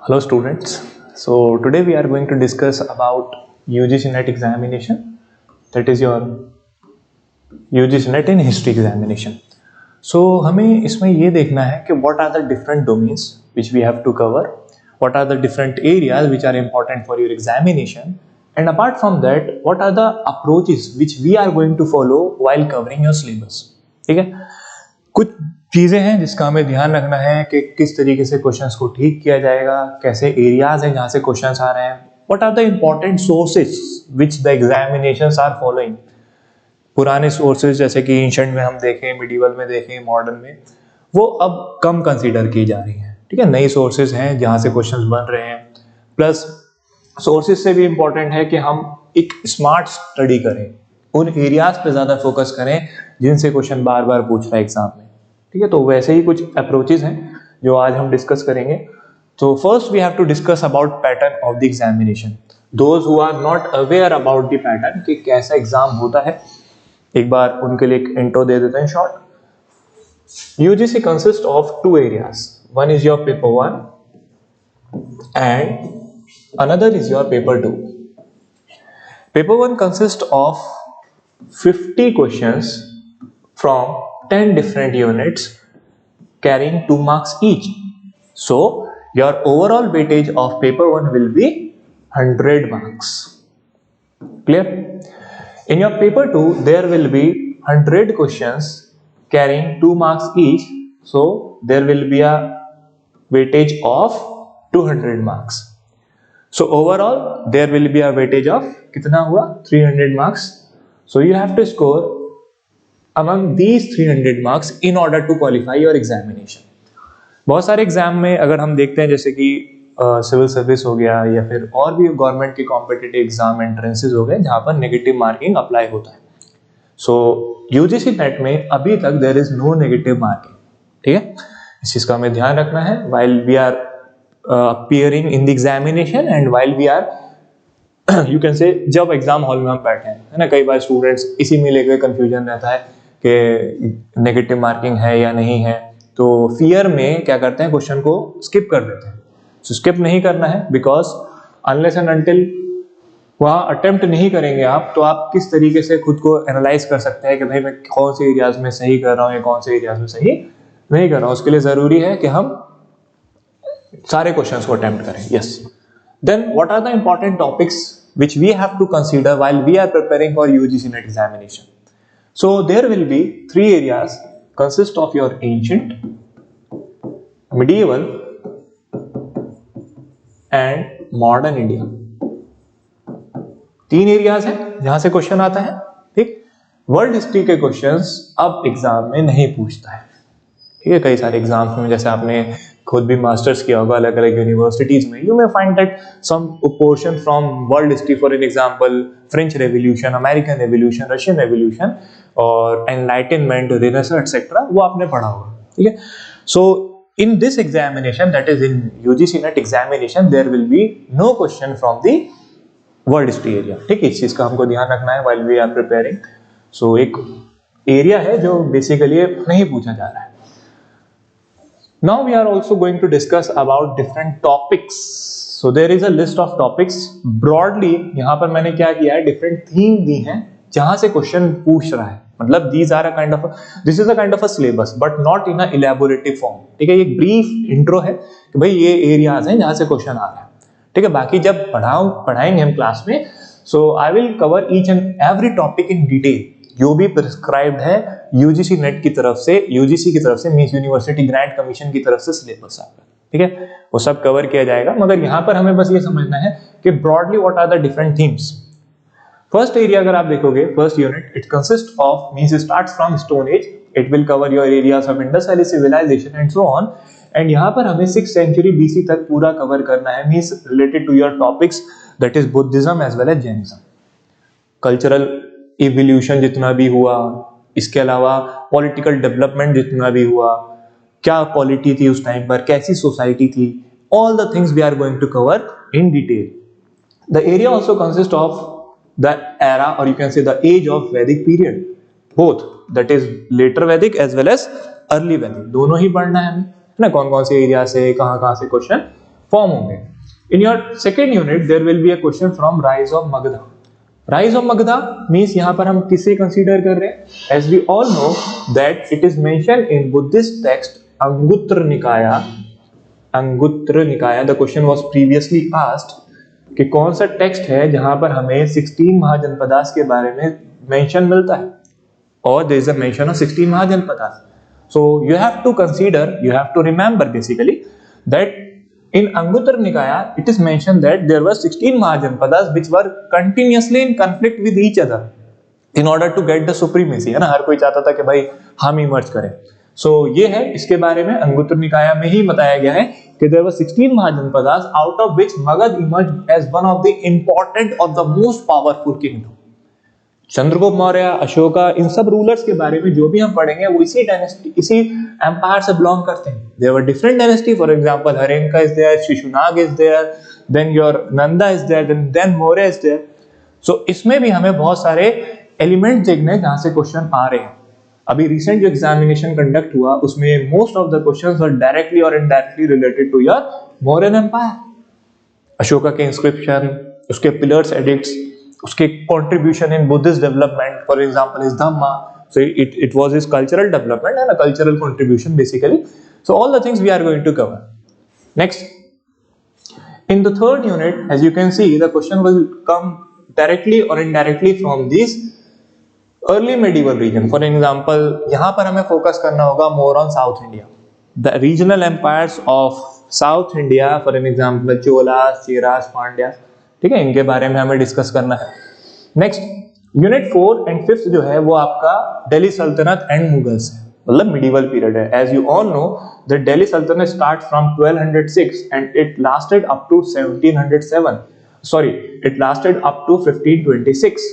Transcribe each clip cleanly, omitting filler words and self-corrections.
Hello students. So today we are going to discuss about UGC NET examination, that is your UGC NET in history examination. So हमें इसमें ये देखना है कि what are the different domains which we have to cover, what are the different areas which are important for your examination, and apart from that what are the approaches which we are going to follow while covering your syllabus. ठीक है, कुछ चीज़ें हैं जिसका हमें ध्यान रखना है कि किस तरीके से क्वेश्चंस को ठीक किया जाएगा, कैसे एरियाज हैं जहाँ से क्वेश्चंस आ रहे हैं, what are the important sources which the examinations are following. पुराने सोर्सेज जैसे कि एंशिएंट में हम देखें, मिडिवल में देखें, मॉडर्न में, वो अब कम कंसीडर की जा रही हैं. ठीक है, नई सोर्सेज हैं जहाँ से क्वेश्चंस बन रहे हैं. प्लस सोर्सेज से भी इम्पोर्टेंट है कि हम एक स्मार्ट स्टडी करें, उन एरियाज पे ज़्यादा फोकस करें जिनसे क्वेश्चन बार बार पूछ रहा है एग्जाम में. ठीक है, तो वैसे ही कुछ अप्रोचेज हैं जो आज हम डिस्कस करेंगे. तो first we have to discuss about pattern of the examination. Those who are not aware about the pattern कि कैसा एग्जाम होता है, एक बार उनके लिए एक इंट्रो दे देते हैं short. UGC consist of two areas. One is your paper 1 and another is your paper 2. Paper 1 consist of 50 questions from 10 different units carrying 2 marks each. So your overall weightage of paper 1 will be 100 marks. Clear? In your paper 2 there will be 100 questions carrying 2 marks each. So there will be a weightage of 200 marks. So overall there will be a weightage of कितना हुआ? 300 marks. So you have to score among these 300 marks in order to qualify your examination. बहुत सारे exam में अगर हम देखते हैं जैसे कि सिविल सर्विस हो गया या फिर और भी गवर्नमेंट के कॉम्पिटिटिव एग्जाम एंट्रेंसेस हो गए जहाँ पर नेगेटिव मार्किंग अप्लाई होता है. सो यूजीसी नेट में अभी तक there is no negative marking. ठीक है, इस चीज़ का हमें ध्यान रखना है while we are appearing in the examination and while we are you can से जब एग्जाम हॉल में हम बैठे हैं, है ना, कई बार स्टूडेंट्स इसी में लेकर कंफ्यूजन रहता है कि नेगेटिव मार्किंग है या नहीं है, तो फियर में क्या करते हैं, क्वेश्चन को स्किप कर देते हैं. सो स्किप नहीं करना है, बिकॉज अनलेस एंड अनटिल वहाँ अटेम्प्ट नहीं करेंगे आप, तो आप किस तरीके से खुद को एनालाइज कर सकते हैं कि भाई मैं कौन से एरियाज में सही कर रहा हूँ या कौन से एरियाज में सही नहीं कर रहा हूँ. उसके लिए ज़रूरी है कि हम सारे क्वेश्चंस को अटेम्प्ट करें. Yes. Then what are the important topics which we have to consider while we are preparing for UGC NET examination? So there will be 3 areas consist of your ancient, medieval and modern India. 3 areas हैं जहां से question आता है. ठीक, world history के questions अब exam में नहीं पूछता है. ठीक है, कई सारे एग्जाम्स में जैसे आपने खुद भी मास्टर्स किया होगा अलग अलग यूनिवर्सिटीज में, you may find that some portion from world history, for an example French revolution, American revolution, Russian revolution और एनलाइटनमेंट, रेनेसांस एक्सेट्रा, वो आपने पढ़ा होगा. ठीक है, so in this examination, that is in UGC NET examination, there will be no question from the world history area. ठीक है, इस चीज का हमको ध्यान रखना है while we are preparing. So एक एरिया है जो बेसिकली नहीं पूछा जा रहा है. Now we are also going to discuss about different topics. So there is a list of topics. Broadly यहाँ पर मैंने क्या किया है, different theme दी हैं जहाँ से क्वेश्चन पूछ रहा है. मतलब these are a kind of this is a kind of a syllabus but not in a elaborative form. ठीक है, एक brief intro है कि भाई ये areas हैं जहाँ से क्वेश्चन आ रहा है. ठीक है, बाकी जब पढ़ाएंगे हम क्लास में, so I will cover each and every topic in detail. जो भी प्रिस्क्राइब्ड है यूजीसी नेट की तरफ से, यूजीसी की तरफ से मींस यूनिवर्सिटी ग्रांट कमीशन की तरफ से सिलेबस आपका. ठीक है, वो सब कवर किया जाएगा. मगर यहाँ पर हमें बस ये समझना है कि broadly what are the different themes. First area अगर आप देखोगे, first unit, it consist of means starts from stone age. It will cover your areas of Indus valley civilisation and so on. And यहाँ पर हमें 6th century BC तक पूरा cover करना है, means related to your topics, that is Buddhism as well as Jainism. Cultural evolution जितना भी हुआ, इसके अलावा पॉलिटिकल डेवलपमेंट जितना भी हुआ, क्या पॉलिटी थी उस टाइम पर, कैसी सोसाइटी थी, all the things we are going to cover in detail. The area also consist of the era और you can say the age of Vedic period, both, that is later Vedic age well well as वैदिक. दोनों ही पढ़ना है हमें, है ना, कौन कौन से एरिया से कहाँ से क्वेश्चन फॉर्म होंगे। In your second unit there will be a question from rise of Magadha. Rise of Magadha means यहाँ पर हम किसे कंसीडर कर रहे हैं? As we all know that it is mention in Buddhist text Anguttara Nikaya. Anguttara Nikaya, the question was previously asked कि कौन सा टेक्स्ट है जहां पर हमें 16 महाजनपदास के बारे में मेंशन मिलता है, और there is a mention of 16 Mahajanapadas. So you have to consider, you have to remember basically that in Anguttara Nikaya it is mentioned that there were 16 Mahajanpadas which were continuously in conflict with each other in order to get the supremacy, है ना, हर कोई चाहता था कि भाई हम emerge करें। So ये है, इसके बारे में अंगुत्तर निकाया में ही बताया गया है कि there were 16 Mahajanpadas out of which Magad emerged as one of the important or the most powerful kingdom। Chandragupta Maurya, Ashoka, इन सब रूलर्स के बारे में जो भी हम पढ़ेंगे वो इसी डायनेस्टी, इसी एम्पायर से बिलोंग करते हैं। There were different dynasty, for example Haryanka is there, Shishunaga is there, then your Nanda is there, then Maurya is there. So इसमें भी हमें बहुत सारे एलिमेंट देखने जहां से क्वेश्चन आ रहे हैं। अभी रिसेंट जो एग्जामिनेशन कंडक्ट हुआ उसमें most of the questions were directly और indirectly related to your Mauryan empire. Ashoka के इंस्क्रिप्शन, उसके पिलर्स एडिक्ट्स, उसके contribution in Buddhist development, for example, is Dhamma. So it was his cultural development and a cultural contribution basically. So all the things we are going to cover. Next, in the third unit, as you can see, the question will come directly or indirectly from these early medieval region. For example, यहाँ पर हमें focus करना होगा more on South India. The regional empires of South India, for an example, Cholas, Cheras, Pandyas, ठीक है, इनके बारे में हमें डिस्कस करना है। नेक्स्ट यूनिट 4 एंड 5 जो है वो आपका दिल्ली सल्तनत एंड मुगल्स है, मतलब मिडिवल पीरियड है। As you all know the Delhi Sultanate start from 1206 and it lasted up to 1707, sorry it lasted up to 1526,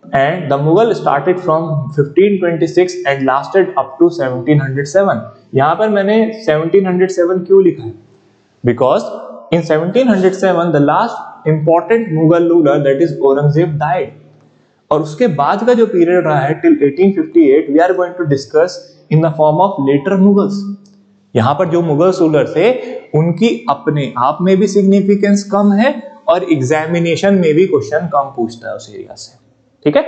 and the Mughal started from 1526 and lasted up to 1707। यहाँ पर मैंने 1707 क्यों लिखा है? Because in 1707 the last important Mughal ruler that is Aurangzeb died, और उसके बाद का जो पीरियड रहा है till 1858 we are going to discuss in the form of later Mughals। यहाँ पर जो मुगल्स रूलर थे उनकी अपने आप में भी सिग्निफिकेंस कम है और एग्जामिनेशन में भी क्वेश्चन कम पूछता है उस एरिया से, ठीक है।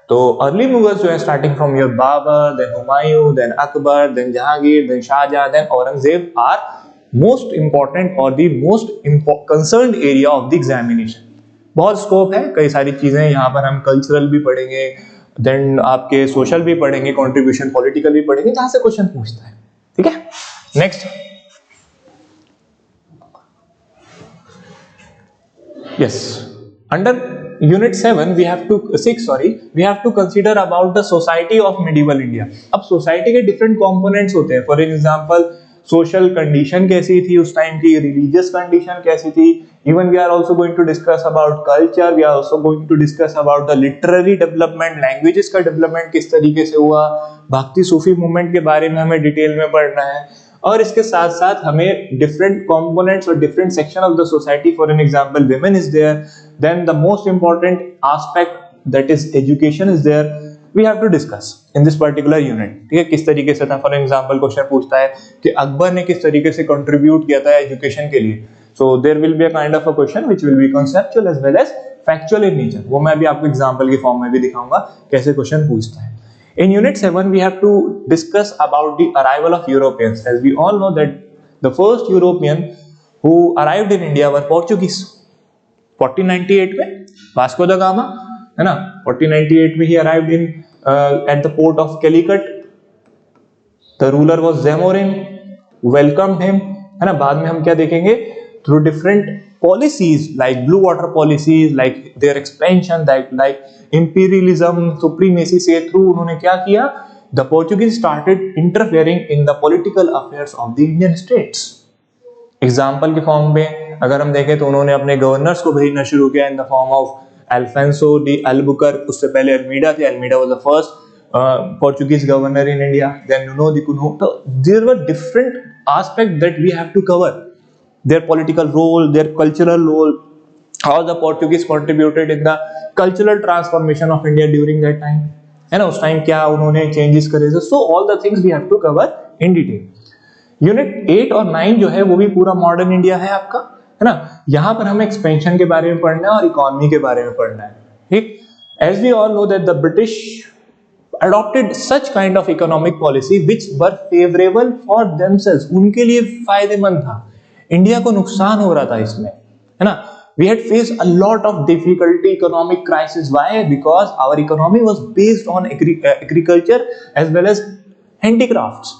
तो अर्ली मुगल्स जो है starting from your Babur, then Humayun, then Akbar, then Jahangir, then Shahjahan, then Aurangzeb are most important और the most concerned area of the examination. बहुत स्कोप है, कई सारी चीजें यहाँ पर हम कल्चरल भी पढ़ेंगे, देन आपके सोशल भी पढ़ेंगे, कंट्रीब्यूशन पॉलिटिकल भी पढ़ेंगे, जहां से क्वेश्चन पूछता है, ठीक है। Next, yes, under unit 7 we have to consider about the society of medieval India। अब सोसाइटी के डिफरेंट कंपोनेंट्स होते हैं। फॉर एग्जांपल सोशल कंडीशन कैसी थी उस टाइम की, रिलीजियस कंडीशन कैसी थी, even we are also going to discuss about culture, we are also going to discuss about the literary development, languages का डेवलपमेंट किस तरीके से हुआ, भक्ति सूफी मूवमेंट के बारे में हमें डिटेल में पढ़ना है, और इसके साथ साथ हमें डिफरेंट कंपोनेंट्स और different section of the society, for an example women is there, then the most important aspect that is education is there, we have to discuss in this particular unit, ठीक है। किस तरीके से था, for example question पूछता है कि अकबर ने किस तरीके से कंट्रीब्यूट किया था एजुकेशन के लिए। So there will be a kind of a question which will be conceptual as well as factual in nature. वो मैं भी आपको एग्जांपल के फॉर्म में भी दिखाऊंगा कैसे क्वेश्चन पूछता है। In unit 7 we have to discuss about the arrival of Europeans, as we all know that the first European who arrived in India were Portuguese। 1498 में वास्को द गामा, है ना, 1498 में ही arrived in at the port of Calicut. The ruler was Zamorin, welcomed him, है ना। बाद में हम क्या देखेंगे, through different policies like blue water policies, like their expansion, like imperialism, supremacy से थ्रू उन्होंने क्या किया, the Portuguese started interfering in the political affairs of the Indian states. Example के फॉर्म में अगर हम देखें तो उन्होंने अपने गवर्नर्स को भेजना शुरू किया in the form of Alfonso de Albuquerque, उससे पहले अल्मीडा थे, Almeida was the first Portuguese governor in India, then Nuno da Cunha. तो there were different aspect that we have to cover, their political role, their cultural role, how the Portuguese contributed in the cultural transformation of India during that time, है ना, उस time क्या उन्होंने changes करे थे। So all the things we have to cover in detail. Unit 8 और 9 जो है वो भी पूरा मॉडर्न इंडिया है आपका, है ना। यहाँ पर हमें एक्सपेंशन के बारे में पढ़ना है और इकोनॉमी के बारे में पढ़ना है, ठीक। As we all know that the British adopted such kind of economic policy which were favorable for themselves, उनके लिए फायदेमंद था, इंडिया को नुकसान हो रहा था इसमें, है ना। We had faced a lot of difficulty, economic crisis. Why? Because our economy was based on agriculture as well as handicrafts.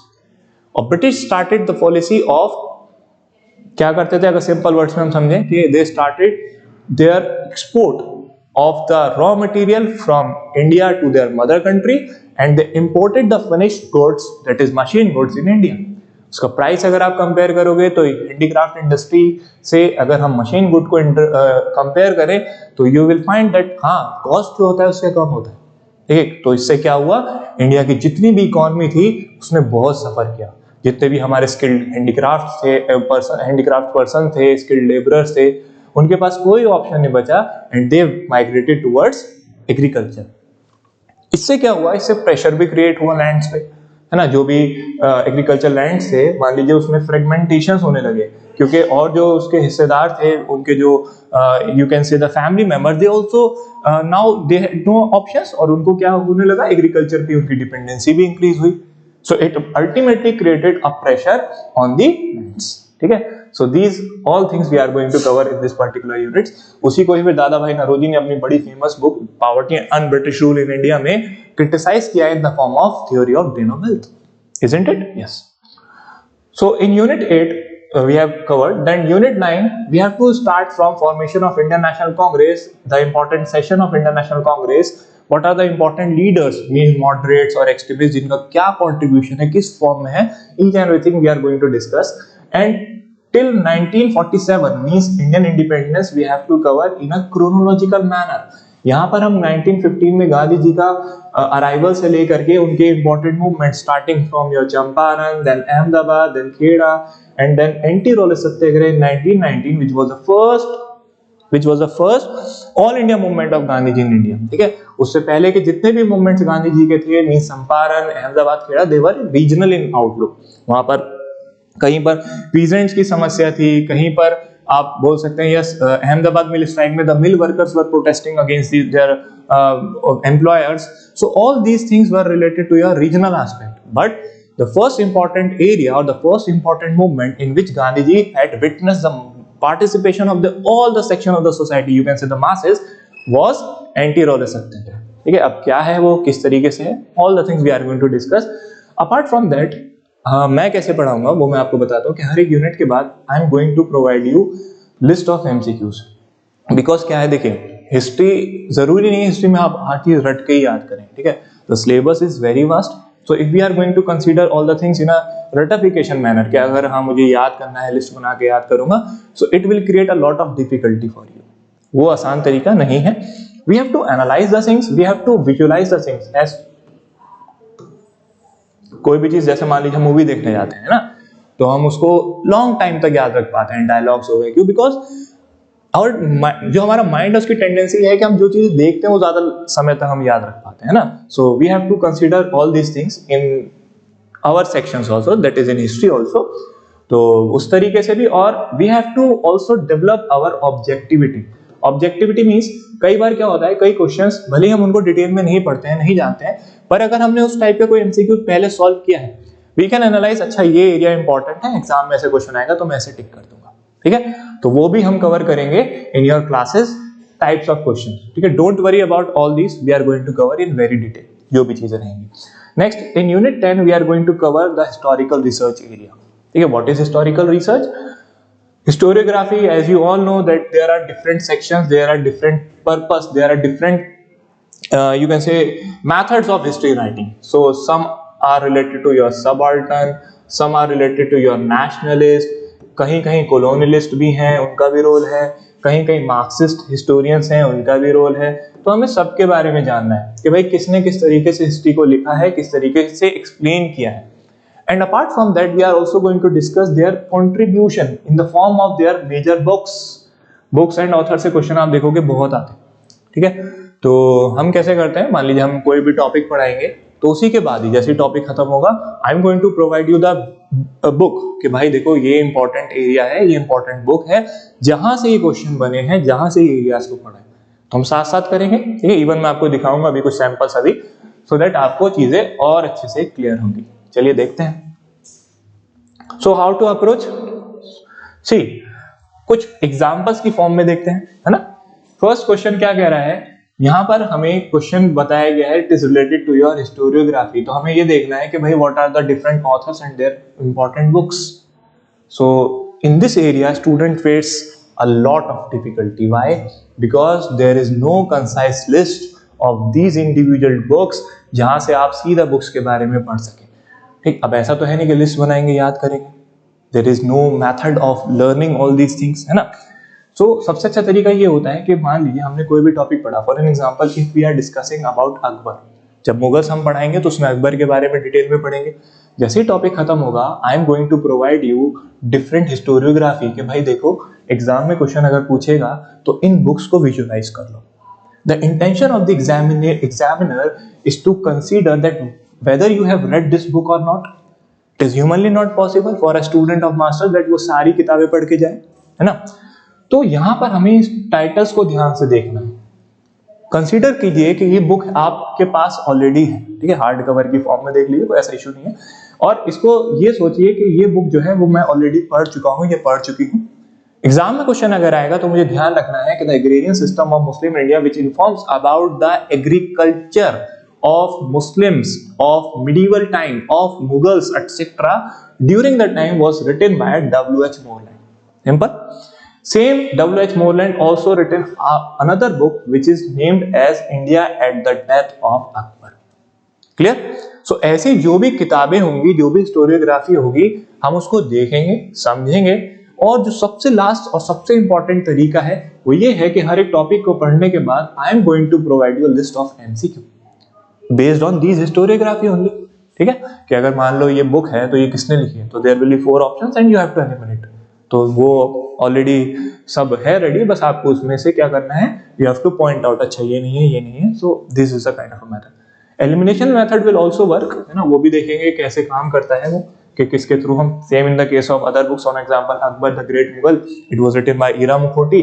और British started the policy of, क्या करते थे अगर सिंपल वर्ड्स में हम समझें कि they started their export of the raw material from India to their mother country and they imported the finished goods, that is machine goods, in India. उसका price अगर आप कंपेयर करोगे तो हैंडीक्राफ्ट इंडस्ट्री से अगर हम मशीन गुड को compare करें तो यू विल फाइंड दैट हाँ कॉस्ट जो होता है उससे कम होता है, ठीक। तो इससे क्या हुआ, इंडिया की जितनी भी इकोनॉमी थी उसने बहुत सफर किया। जितने भी हमारे स्किल्ड हैंडीक्राफ्ट थे, हैंडीक्राफ्ट पर्सन थे, स्किल्ड लेबरर्स थे, उनके पास कोई ऑप्शन नहीं बचा and they migrated towards agriculture. इससे क्या हुआ, इससे प्रेशर भी क्रिएट हुआ लैंड्स पे, है ना। जो भी एग्रीकल्चर लैंड्स थे मान लीजिए उसमें फ्रेगमेंटेशंस होने लगे, क्योंकि और जो उसके हिस्सेदार थे उनके जो you can say the family member they also now they had no options, और उनको क्या होने लगा, एग्रीकल्चर पे उनकी डिपेंडेंसी भी इंक्रीज हुई। So it ultimately created a pressure on the lands, ठीक है। So these all things we are going to cover in this particular units. उसी को ही फिर दादा भाई नरोजी ने अपनी बड़ी famous book poverty and British rule in India में क्रिटिसाइज किया in the form of theory of drain of wealth, isn't it? Yes. So in unit 8 we have covered. Then unit 9 we have to start from formation of Indian National Congress, the important session of Indian National Congress. What are the important leaders, means moderates or extremists, जिनका क्या contribution है, किस form में है, each and everything we are going to discuss. And till 1947 means Indian independence we have to cover in a chronological manner. यहाँ पर हम 1915 में गांधी जी का अराइवल से लेकर के उनके important movement starting from your Champaran, then Ahmedabad, then Kheda and then anti Rowlatt Satyagraha in 1919 which was the first all India movement of Gandhi ji in India, ठीक है। उससे पहले के जितने भी मूवमेंट्स गांधी जी के थे मीन चंपारण, अहमदाबाद, खेड़ा, दे वर रीजनल इन आउटलुक। वहां पर कहीं पर पीजेंट्स की समस्या थी, कहीं पर आप बोल सकते हैं यस अहमदाबाद मिल स्ट्राइक में the mill workers were protesting against their employers. So all these things were related to your regional aspect, but the first important area और the first important movement in which Gandhi ji had witnessed the participation of the all the section of the society, you can say the masses, was anti Rowlatt Satyagraha, ठीक है। अब क्या है वो, किस तरीके से है, all the things we are going to discuss. Apart from that मैं कैसे पढ़ाऊंगा वो मैं आपको बताता हूँ कि हर एक यूनिट के बाद I am going to provide you list of MCQs. Because क्या है, देखिए हिस्ट्री जरूरी नहीं है हिस्ट्री में आप हर चीज रट के ही याद करें, ठीक है। The syllabus is very vast, so if we are going to consider all the things in a ratification manner, कि अगर हाँ मुझे याद करना है, लिस्ट बना के याद करूंगा, so it will create a lot of difficulty for you. वो आसान तरीका नहीं है। We have to analyse the things, we have to visualise the things. As कोई भी चीज, जैसे मान लीजिए हम मूवी देखने जाते हैं ना, तो हम उसको लॉन्ग टाइम तक याद रख पाते हैं, डायलॉग्स हो गए, क्यों, बिकॉज और जो हमारा माइंड है उसकी टेंडेंसी है कि हम जो चीज देखते हैं वो ज्यादा समय तक हम याद रख पाते हैं ना। So we have to consider all these things in our sections also, that is in history also. तो उस तरीके से भी, और we have to also develop our objectivity. Objectivity means कई बार क्या होता है, कई क्वेश्चंस भले ही हम उनको डिटेल में नहीं पढ़ते हैं, नहीं जानते हैं, पर अगर हमने उस टाइप का कोई एमसीक्यू पहले सॉल्व किया है, वी कैन एनालाइज, अच्छा ये एरिया इंपॉर्टेंट है, एग्जाम में ऐसे क्वेश्चन आएगा तो मैं ऐसे टिक कर दूंगा, ठीक है। तो वो भी हम कवर करेंगे in your classes, types of question, ठीक है। Don't worry about all this, we are going to cover in very detail जो भी चीजें रहेंगी। Next in unit 10 we are going to cover the historical research area, ठीक है। What is historical research? Historiography, as you all know that there are different sections, there are different purpose, there are different you can say methods of history writing. So some are related to your subaltern, some are related to your nationalist, कहीं कहीं colonialist भी हैं, उनका भी role है, कहीं कहीं Marxist historians हैं, उनका भी रोल है। तो हमें सबके बारे में जानना है कि भाई किसने किस तरीके से हिस्ट्री को लिखा है, किस तरीके से एक्सप्लेन किया है। And apart from that, we are also going to discuss their contribution in the form of their major books. Books and author से क्वेश्चन आप देखोगे बहुत आते हैं, ठीक है। तो हम कैसे करते हैं, मान लीजिए हम कोई भी टॉपिक पढ़ाएंगे, तो उसी के बाद ही जैसे टॉपिक खत्म होगा I am going to provide you the book कि भाई देखो ये इंपॉर्टेंट एरिया है, ये इंपॉर्टेंट बुक है, जहां से ये क्वेश्चन बने हैं, जहां से ये एरियाज को पढ़ा है, तो हम साथ साथ करेंगे। ठीक है, इवन मैं आपको दिखाऊंगा अभी कुछ सैंपल्स अभी, सो दैट आपको चीजें और अच्छे से क्लियर होंगी। चलिए देखते हैं। सो हाउ टू अप्रोच, सी कुछ एग्जांपल्स की फॉर्म में देखते हैं, है ना। फर्स्ट क्वेश्चन क्या कह रहा है, यहां पर हमें क्वेश्चन बताया गया है it is related to your historiography, तो हमें ये देखना है कि भाई what are the different authors and their important books. So in this area student face a lot of difficulty. Why? Because there is no concise list of these individual books जहां से आप सीधा बुक्स के बारे में पढ़ सकें। ठीक, अब ऐसा तो है नहीं कि लिस्ट बनाएंगे याद करेंगे, there is no method of learning all these things, है ना। so, सबसे अच्छा तरीका ये होता है कि मान लीजिए हमने कोई भी टॉपिक पढ़ा, for an example if we are discussing about Akbar, जब मुगल्स हम पढ़ाएंगे तो उसमें अकबर के बारे में डिटेल में पढ़ेंगे। जैसे ही टॉपिक खत्म होगा I am going to provide you different historiography के भाई देखो एग्जाम में क्वेश्चन अगर पूछेगा तो इन बुक्स को विजुअलाइज कर लो। The intention of the examiner is to consider that whether you have read this book और not. It is humanly not possible for a student of masters that वो सारी किताबें पढ़ के जाए, है ना। तो यहां पर हमें इस टाइटल्स को ध्यान से देखना है। कंसीडर कीजिए कि ये बुक आपके पास ऑलरेडी है, ठीक है, हार्ड कवर की फॉर्म में देख लीजिए, कोई ऐसा इशू नहीं है। और इसको ये सोचिए कि ये बुक जो है वो मैं ऑलरेडी पढ़ चुका हूँ, ये पढ़ चुकी हूँ। एग्जाम में क्वेश्चन अगर आएगा तो मुझे ध्यान रखना है कि the agrarian system of Muslim India which informs about the agriculture of Muslims of medieval time of Mughals etcetera during the time was written by W.H. Moreland. Simple. Same W.H. Moreland also written another book which is named as India at the Death of Akbar. Clear? So ऐसी जो भी किताबें होंगी, जो भी historiography होगी, हम उसको देखेंगे, समझेंगे। और जो सबसे लास्ट और सबसे इंपॉर्टेंट तरीका है वो ये है कि हर एक टॉपिक को पढ़ने के बाद I am going to provide you list of MCQ based on these historiography only. ठीक है, कि अगर मान लो ये बुक है तो ये किसने लिखी है, तो there will be 4 options and you have to eliminate. तो वो ऑलरेडी सब है रेडी, बस आपको उसमें से क्या करना है, you have two point out अच्छा ये नहीं है, ये नहीं है। सो this is a kind of a method. Elimination method will also work, है ना, वो भी देखेंगे कैसे काम करता है वो, कि किसके थ्रू हम। Same in the case of other books, on example Akbar the great Mughal, it was written by Ira Mukhoty.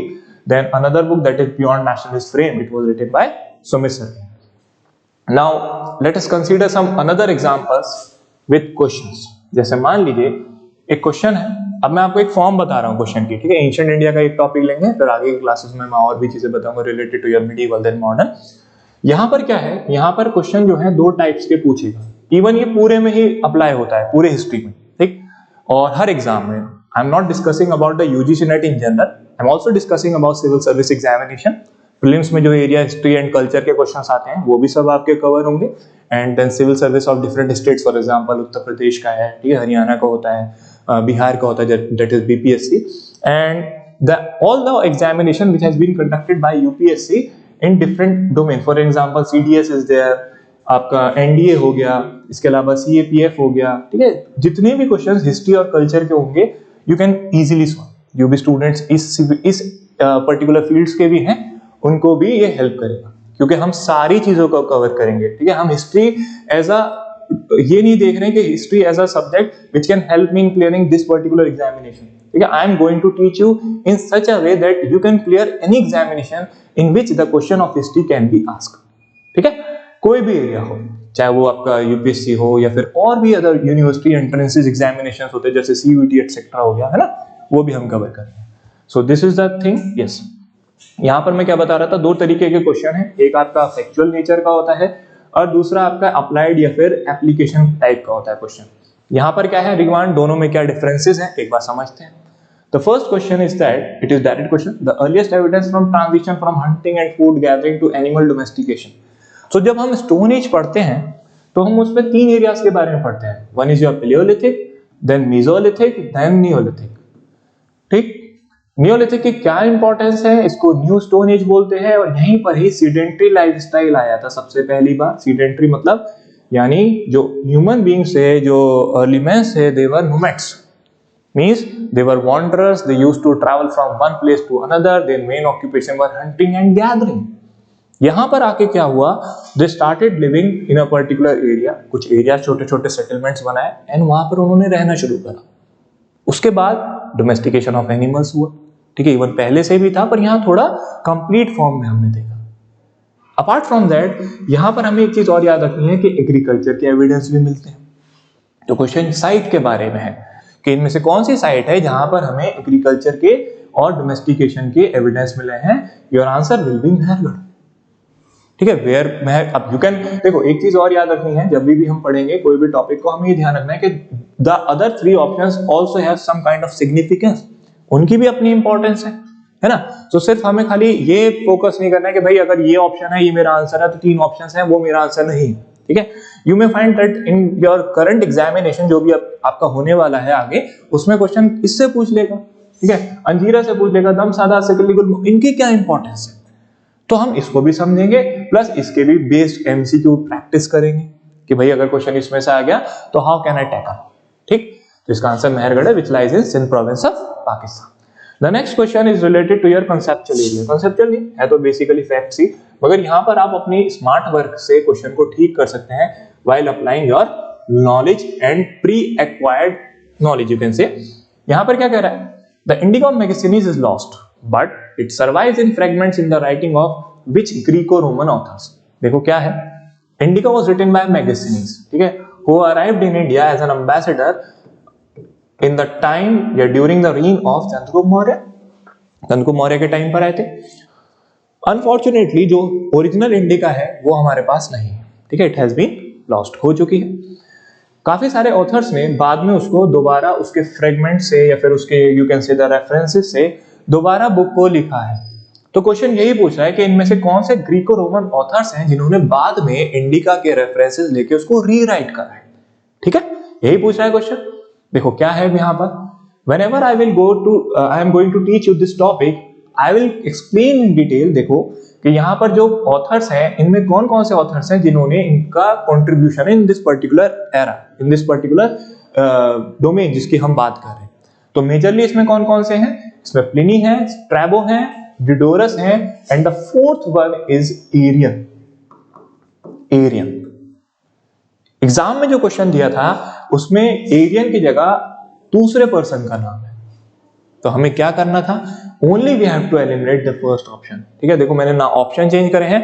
Then another book that is beyond nationalist frame, it was written by Sumit sir. Now let us consider some another examples with questions. जैसे मान लीजिए एक question है, अब मैं आपको एक form बता रहा हूँ क्वेश्चन की, ठीक है। एंशिएंट इंडिया का एक टॉपिक लेंगे, फिर आगे की क्लासेस में मैं और भी चीजें बताऊंगा related to your medieval then modern. यहाँ पर क्या है, यहाँ पर क्वेश्चन जो है 2 टाइप्स के पूछेगा। इवन ये पूरे में ही अप्लाई होता है, पूरे हिस्ट्री में, ठीक, और हर एग्जाम में। I am not discussing about the UGC NET in general, I am also discussing about civil service examination. Prelims में जो एरिया हिस्ट्री एंड कल्चर के क्वेश्चन आते हैं वो भी सब आपके कवर होंगे। And then civil service of different states, for example Uttar Pradesh का है, ठीक है, हरियाणा का होता है, बिहार का होता है, that is BPSC। And the all the examination which has been conducted by UPSC in different domain, for example CDS is there, आपका NDA हो गया, इसके अलावा CAPF हो गया, ठीक है। जितने भी क्वेश्चंस हिस्ट्री और कल्चर के होंगे यू कैन इजीली सॉल्व। जो भी स्टूडेंट्स इस पर्टिकुलर फील्ड्स के भी हैं उनको भी ये हेल्प करेगा, क्योंकि हम सारी चीजों को कवर करेंगे, ठीक है। हम हिस्ट्री एज अ ये नहीं देख रहे हैं कि history as a subject which can help me in clearing this particular examination, ठीक है। I am going to teach you in such a way that you can clear any examination in which the question of history can be asked, ठीक है। कोई भी area हो, चाहे वो आपका UPSC हो या फिर और भी अदर यूनिवर्सिटी एंट्रेंसेस एग्जामिनेशंस होते हैं जैसे CUET एटसेट्रा हो गया, है ना, वो भी हम कवर कर रहे हैं। सो this is the thing. Yes, यहाँ पर मैं क्या बता रहा था, 2 तरीके के क्वेश्चन है, एक आपका फैक्चुअल नेचर का होता है और दूसरा आपका अप्लाइड या फिर एप्लीकेशन टाइप का होता है क्वेश्चन। यहाँ पर क्या है रिक्वायर्ड, दोनों में क्या डिफरेंसेस हैं एक बार समझते हैं। The first question is that it is direct question, the earliest evidence from transition from hunting and food gathering to animal domestication। So जब हम स्टोन एज पढ़ते हैं तो हम उसमें 3 एरियाज के बारे में पढ़ते हैं। One is your paleolithic, then mesolithic, then neolithic, ठीक। नियोलिथिक की क्या इंपॉर्टेंस है, इसको न्यू स्टोन एज बोलते हैं, और यहीं पर ही सीडेंट्री लाइफस्टाइल आया था सबसे पहली बार। सीडेंट्री मतलब यानी जो ह्यूमन बीइंग्स है, जो अर्ली मैन्स है, दे वर nomads, means they were wanderers, they used to travel from one place to another, their main occupation were hunting and gathering, यहाँ पर आके क्या हुआ, they started living in a particular area, कुछ area छोटे छोटे settlements बनाए एंड वहां पर उन्होंने रहना शुरू करा। उसके बाद डोमेस्टिकेशन ऑफ एनिमल्स हुआ, ठीक है, इवन पहले से भी था पर यहाँ थोड़ा कंप्लीट फॉर्म में हमने देखा। अपार्ट फ्रॉम दैट यहाँ पर हमें एक चीज और याद रखनी है कि एग्रीकल्चर के एविडेंस भी मिलते हैं। तो क्वेश्चन साइट के बारे में है कि इनमें से कौन सी साइट है जहां पर हमें एग्रीकल्चर के और डोमेस्टिकेशन के एविडेंस मिले हैं। Your answer will B Mehrgarh, ठीक है, वेयर मैं अब यू कैन देखो एक चीज और याद रखनी है, जब भी हम पढ़ेंगे कोई भी टॉपिक को हमें ये ध्यान रखना है कि the other 3 options also have some kind of significance, उनकी भी अपनी इंपॉर्टेंस है ना। तो सिर्फ हमें खाली ये फोकस नहीं करना है कि भाई अगर ये ऑप्शन है ये मेरा आंसर है तो 3 ऑप्शंस हैं वो मेरा आंसर नहीं, ठीक है। You may find that in your current examination जो भी आपका होने वाला है आगे, उसमें क्वेश्चन इससे पूछ लेगा, ठीक है, अंजीरा से पूछ लेगा, दम सादा सिकली गुल, इनकी क्या इंपॉर्टेंस है, तो हम इसको भी समझेंगे प्लस इसके भी बेस्ड एमसीक्यू प्रैक्टिस करेंगे कि भाई अगर क्वेश्चन इसमें से आ गया तो हाउ कैन आई टैकल, ठीक। तो इसका आंसर मेहरगढ़ है which lies in Sindh province of Pakistan. The next question is related to your conceptual area. Conceptual नहीं है तो बेसिकली फैक्ट्स ही, मगर यहाँ पर आप अपनी स्मार्ट वर्क से क्वेश्चन को ठीक कर सकते हैं while applying your knowledge and pre acquired knowledge, you can say. यहाँ पर क्या कह रहा है, the Indica Megasthenes is lost but it survives in fragments in the writing of which Greco Roman authors. देखो क्या है, Indica was written by Megasthenes, ठीक है, who arrived in India as an ambassador in the time या during the reign of Chandragupta Maurya, Chandragupta Maurya के time पर आए थे। अनफॉर्चुनेटली जो ओरिजिनल इंडिका है वो हमारे पास नहीं है, ठीक है, इट हैज बीन लॉस्ट, हो चुकी है। काफी सारे ऑथर्स ने बाद में उसको दोबारा उसके फ्रेगमेंट से या फिर उसके you can say the references से दोबारा बुक को लिखा है। तो क्वेश्चन यही पूछ रहा है कि इनमें से कौन से ग्रीको रोमन ऑथर्स हैं जिन्होंने बाद में इंडिका के रेफरेंसेस लेके उसको रीराइट करा है, ठीक है, यही पूछ रहा है क्वेश्चन। देखो क्या है यहाँ पर, whenever I am going to teach you this topic, I will explain in detail। देखो कि यहाँ पर जो ऑथर्स हैं इनमें कौन कौन से ऑथर्स हैं जिन्होंने इनका contribution in this particular era, in this particular domain जिसकी हम बात कर रहे हैं। तो मेजरली इसमें कौन कौन से हैं, इसमें प्लिनी है, स्ट्रैबो है, डिडोरस है and the fourth one is Arrian. Arrian exam में जो क्वेश्चन दिया था उसमें एरियन की जगह दूसरे पर्सन का नाम है, तो हमें क्या करना था, only we have to eliminate the first option, ठीक है। देखो मैंने ना ऑप्शन चेंज करे हैं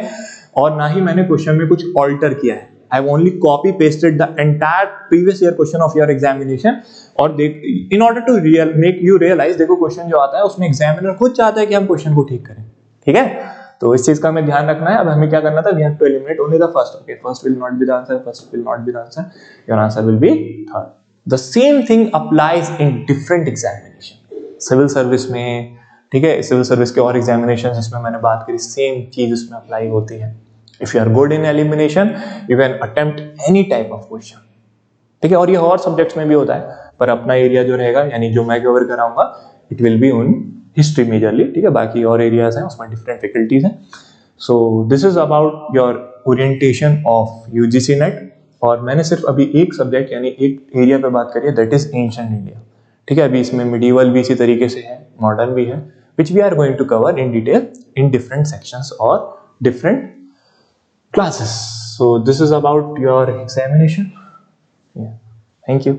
और ना ही मैंने क्वेश्चन में कुछ ऑल्टर किया है, I have only copy pasted the entire previous year question of your examination. और देख in order to make you realise, देखो क्वेश्चन जो आता है उसमें एग्जामिनर खुद चाहता है कि हम क्वेश्चन को ठीक करें, ठीक है, तो इस चीज का हमें ध्यान रखना है। अब हमें क्या करना था, we have to eliminate only the first, okay, first will not be the answer, first will not be the answer, your answer will be third. The same thing applies in different examination, civil service में, ठीक है, civil service के और examination जिसमें मैंने बात करी same चीज उसमें अप्लाई होती है। If you are good in elimination you can attempt any type of question, ठीक है, और ये और सब्जेक्ट्स में भी होता है, पर अपना एरिया जो रहेगा यानी जो मैं कवर कराऊंगा it will be on history majorly, ठीक है, बाकी और एरियाज हैं उसमें डिफरेंट फैकल्टीज हैं। सो this is about your orientation of UGC net, और मैंने सिर्फ अभी एक सब्जेक्ट यानी एक एरिया पे बात करी है, दैट इज एंशिएंट इंडिया, ठीक है। अभी इसमें मिडिवल भी इसी तरीके से है, मॉडर्न भी है, which we are going to cover in detail in different sections और different classes. So this is about your examination, thank you.